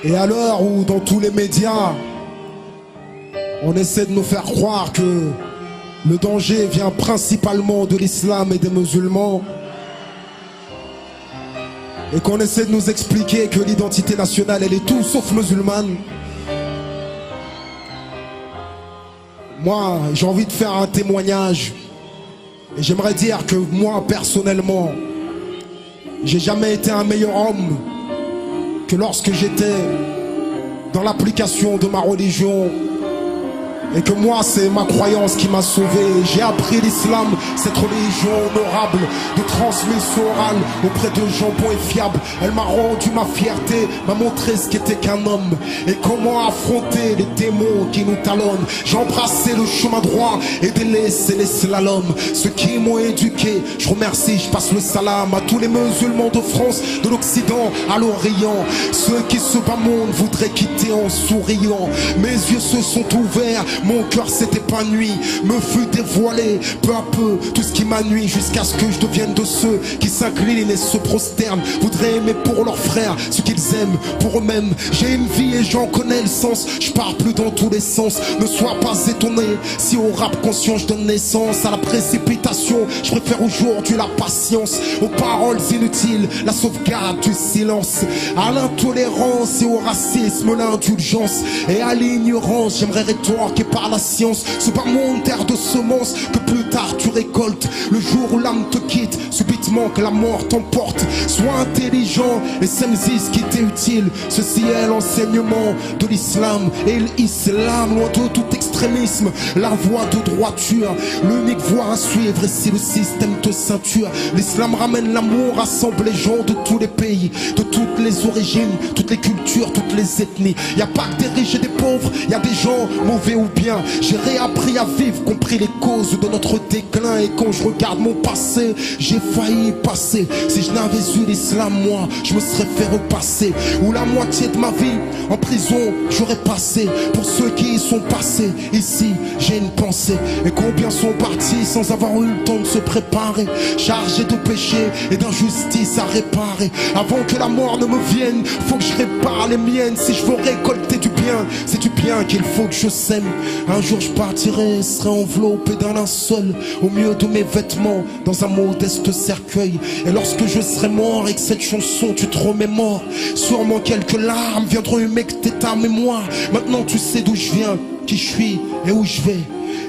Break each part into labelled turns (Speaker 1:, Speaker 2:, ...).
Speaker 1: Et à l'heure où dans tous les médias on essaie de nous faire croire que le danger vient principalement de l'islam et des musulmans, et qu'on essaie de nous expliquer que l'identité nationale elle est tout sauf musulmane, moi j'ai envie de faire un témoignage. Et j'aimerais dire que moi personnellement j'ai jamais été un meilleur homme que lorsque j'étais dans l'application de ma religion. Et que moi c'est ma croyance qui m'a sauvé. J'ai appris l'islam, cette religion honorable de transmission orale auprès de gens bons et fiables. Elle m'a rendu ma fierté, m'a montré ce qu'était qu'un homme et comment affronter les démons qui nous talonnent. J'ai embrassé le chemin droit et délaissé les slaloms. Ceux qui m'ont éduqué, je remercie, je passe le salam à tous les musulmans de France, de l'Occident à l'Orient. Ceux qui ce bas monde voudraient quitter en souriant. Mes yeux se sont ouverts, mon cœur s'est épanoui, me fut dévoilé peu à peu tout ce qui m'a nuit, jusqu'à ce que je devienne de ceux qui s'inclinent et se prosternent, voudraient aimer pour leurs frères ce qu'ils aiment pour eux-mêmes. J'ai une vie et j'en connais le sens, je pars plus dans tous les sens. Ne sois pas étonné si au rap conscient je donne naissance à la précipitation. Je préfère aujourd'hui la patience aux paroles inutiles, la sauvegarde du silence, à l'intolérance et au racisme l'indulgence, et à l'ignorance j'aimerais rétorquer par la science. Ce bas monde terre de semences que plus tard tu récoltes. Le jour où l'âme te quitte subitement, que la mort t'emporte. Sois intelligent et saisis ce qui t'est utile. Ceci est l'enseignement de l'islam, et l'islam loin de tout extrémisme, la voie de droiture, l'unique voie à suivre. Et si le système te ceinture, l'islam ramène l'amour, rassemble les gens de tous les pays, de toutes les origines, toutes les cultures, toutes les ethnies. Y a pas que des riches et des pauvres, y a des gens mauvais ou bien. J'ai réappris à vivre, compris les causes de notre déclin. Et quand je regarde mon passé, j'ai failli passer. Si je n'avais eu l'islam, moi, je me serais fait repasser. Ou la moitié de ma vie en prison, j'aurais passé. Pour ceux qui y sont passés, ici, j'ai une pensée. Et combien sont partis sans avoir eu le temps de se préparer, chargés de péché et d'injustice à réparer. Avant que la mort ne me vienne, faut que je répare les miennes. Si je veux récolter du bien, c'est du bien qu'il faut que je sème. Un jour je partirai, serai enveloppé d'un linceul au milieu de mes vêtements, dans un modeste cercueil. Et lorsque je serai mort et que cette chanson tu te remémores, sûrement quelques larmes viendront humecter ta mémoire. Maintenant tu sais d'où je viens, qui je suis et où je vais,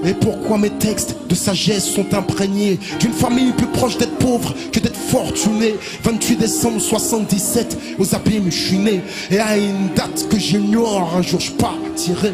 Speaker 1: et pourquoi mes textes de sagesse sont imprégnés d'une famille plus proche d'être pauvre que d'être fortuné. 28 décembre 77, aux abîmes je suis né, et à une date que j'ignore, un jour je partirai.